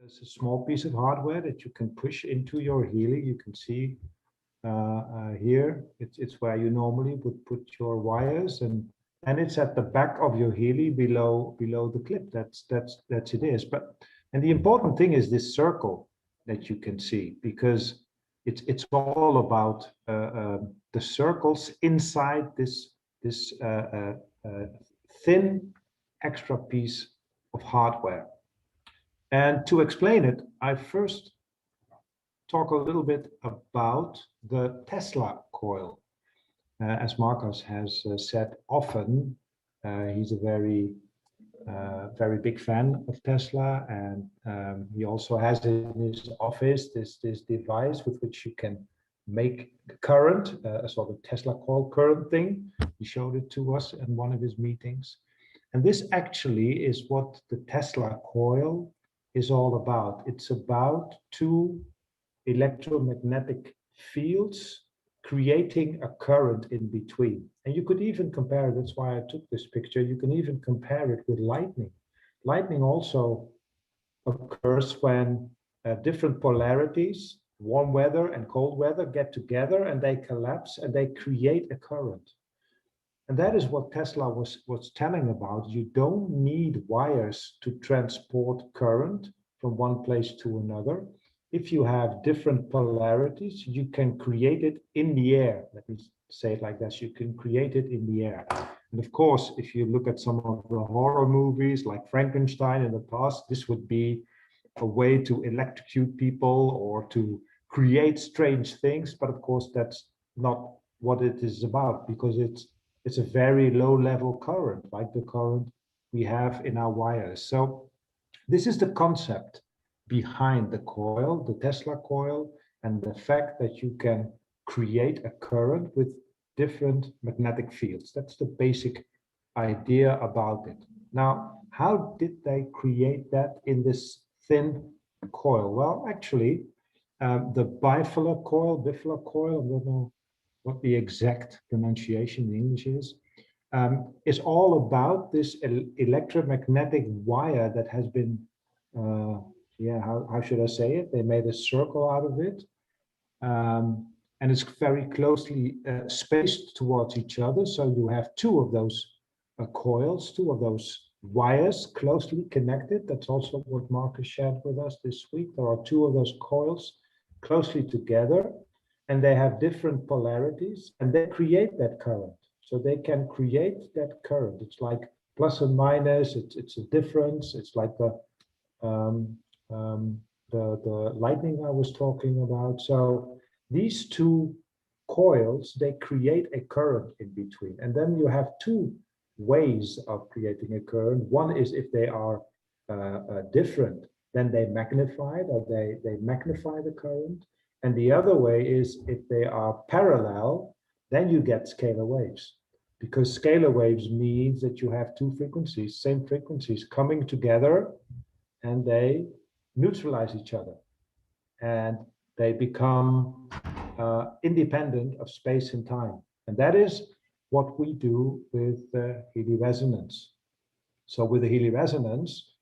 There's a small piece of hardware that you can push into your Healy. You can see here, it's where you normally would put your wires, and it's at the back of your Healy below the clip. That's it is. And the important thing is this circle that you can see, because it's all about the circles inside this thin extra piece of hardware. And to explain it, I first talk a little bit about the Tesla coil. As Marcus has said often, he's a very big fan of Tesla, and he also has in his office this device with which you can make current, a sort of Tesla coil current thing. He showed it to us in one of his meetings. And this actually is what the Tesla coil is all about. It's about two electromagnetic fields creating a current in between. And you could even compare, that's why I took this picture, you can even compare it with lightning. Lightning also occurs when different polarities, warm weather and cold weather, get together and they collapse and they create a current. And that is what Tesla was telling about. You don't need wires to transport current from one place to another. If you have different polarities, you can create it in the air. Let me say it like this, you can create it in the air. And of course, if you look at some of the horror movies like Frankenstein in the past, this would be a way to electrocute people or to create strange things. But of course, that's not what it is about, because it's a very low level current, like the current we have in our wires. So this is the concept behind the coil, the Tesla coil, and the fact that you can create a current with different magnetic fields. That's the basic idea about it. Now, how did they create that in this thin coil? Well, actually, the bifilar coil, I don't know what the exact pronunciation in English is all about this electromagnetic wire that has been, how should I say it? They made a circle out of it. And it's very closely spaced towards each other. So you have two of those coils, two of those wires closely connected. That's also what Marcus shared with us this week. There are two of those coils closely together, and they have different polarities, and they create that current. So they can create that current. It's like plus and minus. It's a difference. It's like the lightning I was talking about. So these two coils, they create a current in between. And then you have two ways of creating a current. One is if they are different, then they magnify it, or they magnify the current. And the other way is if they are parallel, then you get scalar waves. Because scalar waves means that you have two frequencies, same frequencies, coming together, and they neutralize each other. And they become independent of space and time. And that is what we do with Healy resonance. So with the Healy resonance,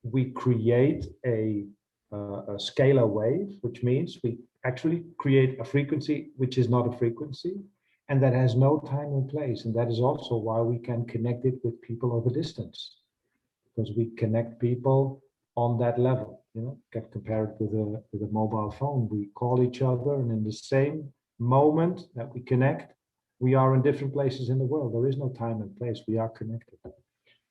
we create a scalar wave, which means we actually create a frequency which is not a frequency, and that has no time and place. And that is also why we can connect it with people over distance, because we connect people on that level. You know, can compare it with a mobile phone. We call each other, and in the same moment that we connect, we are in different places in the world. There is no time and place. We are connected.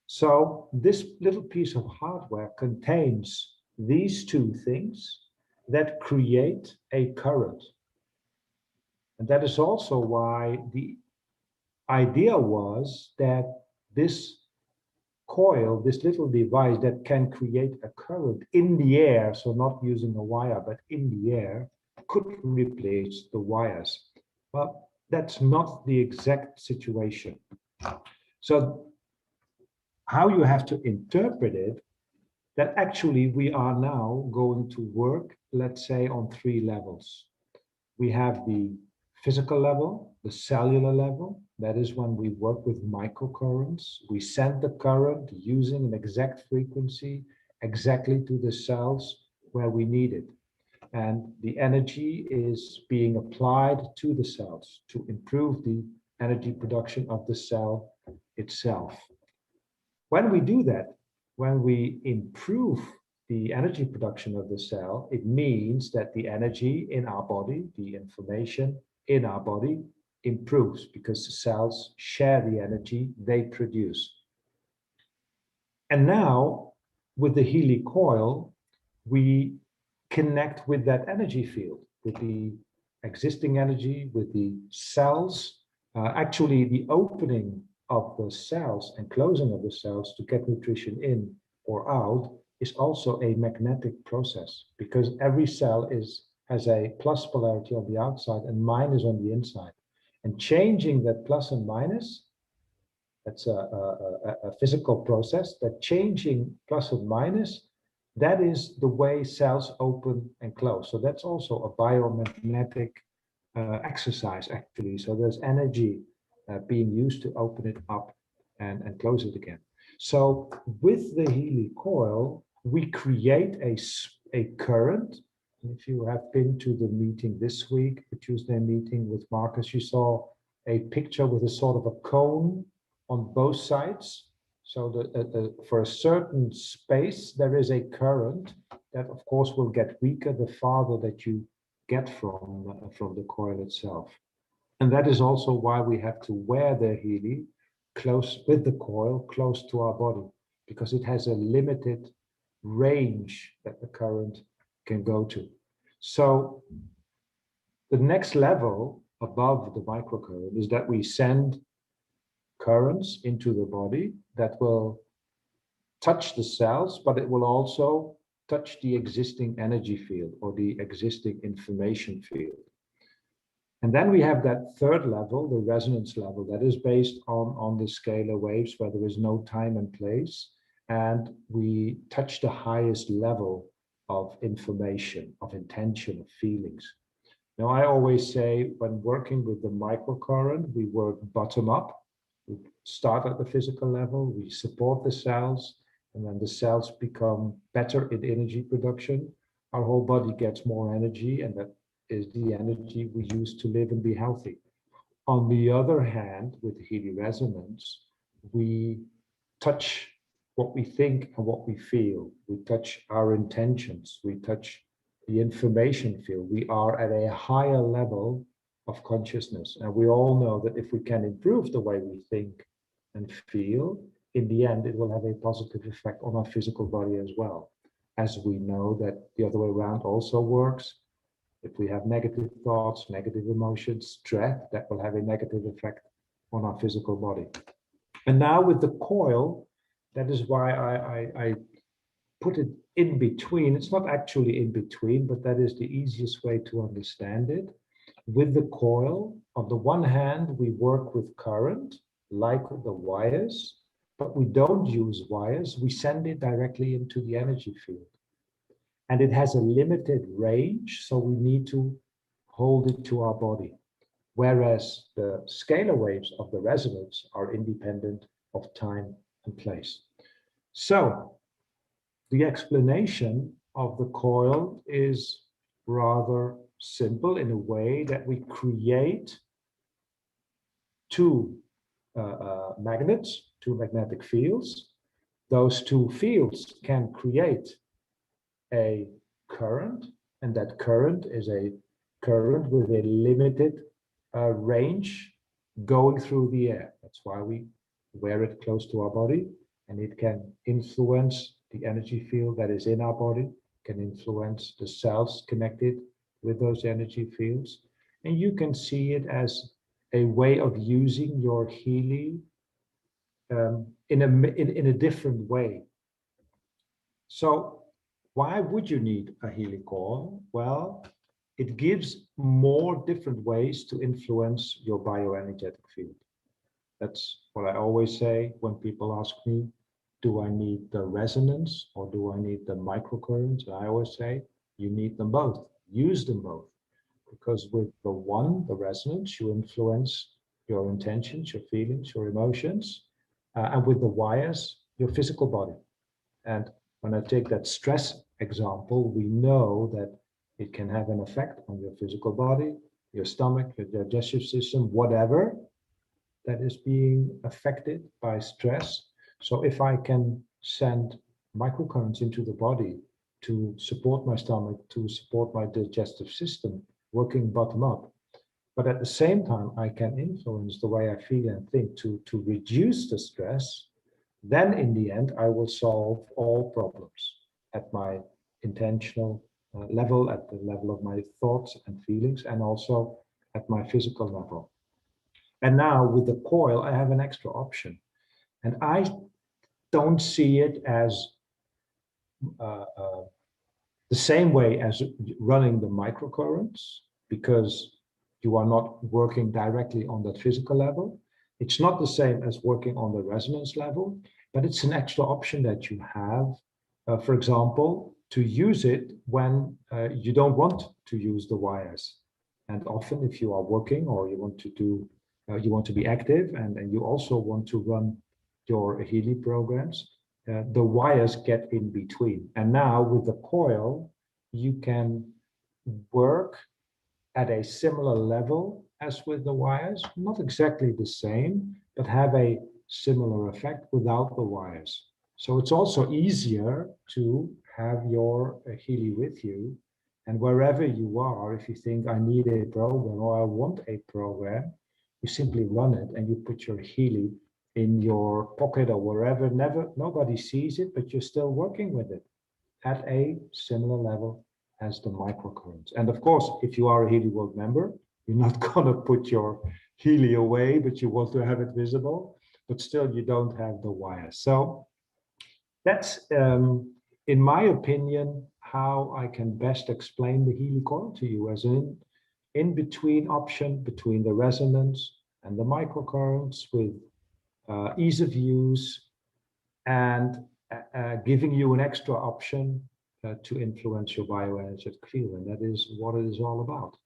So this little piece of hardware contains these two things that create a current. And that is also why the idea was that this coil, this little device that can create a current in the air, so not using a wire, but in the air, could replace the wires. Well, that's not the exact situation. So how you have to interpret it, that actually we are now going to work, let's say, on three levels. We have the physical level, the cellular level. That is when we work with microcurrents. We send the current using an exact frequency exactly to the cells where we need it. And the energy is being applied to the cells to improve the energy production of the cell itself. When we do that, when we improve the energy production of the cell, it means that the energy in our body, the information in our body, improves because the cells share the energy they produce. And now, with the Healy coil, we connect with that energy field, with the existing energy, with the cells. Actually, the opening of the cells and closing of the cells to get nutrition in or out is also a magnetic process, because every cell has a plus polarity on the outside and minus on the inside. And changing that plus and minus, that's a physical process, that changing plus and minus, that is the way cells open and close. So that's also a biomagnetic exercise, actually. So there's energy being used to open it up and close it again. So with the Healy coil, we create a current. If you have been to the meeting this week, the Tuesday meeting with Marcus, you saw a picture with a sort of a cone on both sides. So for a certain space, there is a current that, of course, will get weaker the farther that you get from the coil itself. And that is also why we have to wear the Healy close with the coil, close to our body, because it has a limited range that the current can go to. So the next level above the microcurrent is that we send currents into the body that will touch the cells, but it will also touch the existing energy field or the existing information field. And then we have that third level, the resonance level, that is based on the scalar waves where there is no time and place. And we touch the highest level of information, of intention, of feelings. Now, I always say when working with the microcurrent, we work bottom up. We start at the physical level, we support the cells, and when the cells become better in energy production, our whole body gets more energy, and that is the energy we use to live and be healthy. On the other hand, with Healy resonance, we touch what we think and what we feel. We touch our intentions. We touch the information field. We are at a higher level of consciousness. And we all know that if we can improve the way we think and feel, in the end, it will have a positive effect on our physical body as well. As we know that the other way around also works. If we have negative thoughts, negative emotions, stress, that will have a negative effect on our physical body. And now with the coil, that is why I put it in between. It's not actually in between, but that is the easiest way to understand it. With the coil, on the one hand, we work with current, like the wires, but we don't use wires. We send it directly into the energy field. And it has a limited range, so we need to hold it to our body. Whereas the scalar waves of the resonance are independent of time and place. So the explanation of the coil is rather simple in a way that we create two magnets, two magnetic fields. Those two fields can create a current, and that current is a current with a limited range going through the air. That's why we wear it close to our body, and it can influence the energy field that is in our body, can influence the cells connected with those energy fields. And you can see it as a way of using your Healy in a different way. So why would you need a Healy coil? Well, it gives more different ways to influence your bioenergetic field. That's what I always say when people ask me, do I need the resonance or do I need the microcurrents? I always say, you need them both. Use them both. Because with the one, the resonance, you influence your intentions, your feelings, your emotions. And with the wires, your physical body. And when I take that stress example, we know that it can have an effect on your physical body, your stomach, your digestive system, whatever that is being affected by stress. So if I can send microcurrents into the body to support my stomach, to support my digestive system, working bottom up, but at the same time, I can influence the way I feel and think to reduce the stress, then in the end, I will solve all problems at my intentional level, at the level of my thoughts and feelings, and also at my physical level. And now with the coil, I have an extra option. And I don't see it as uh, uh, the same way as running the microcurrents, because you are not working directly on that physical level. It's not the same as working on the resonance level, but it's an extra option that you have, for example, to use it when you don't want to use the wires. And often if you are working or you want to do, you want to be active and you also want to run your Healy programs, the wires get in between. And now with the coil, you can work at a similar level as with the wires, not exactly the same, but have a similar effect without the wires. So it's also easier to have your Healy with you. And wherever you are, if you think I need a program or I want a program, you simply run it and you put your Healy in your pocket or wherever. Nobody sees it, but you're still working with it at a similar level as the microcurrents. And of course, if you are a Healy World member, you're not going to put your Healy away, but you want to have it visible, but still you don't have the wire. So that's, in my opinion, how I can best explain the Healy Coil to you as an in-between option between the resonance and the microcurrents with ease of use and giving you an extra option to influence your bioenergetic field. And that is what it is all about.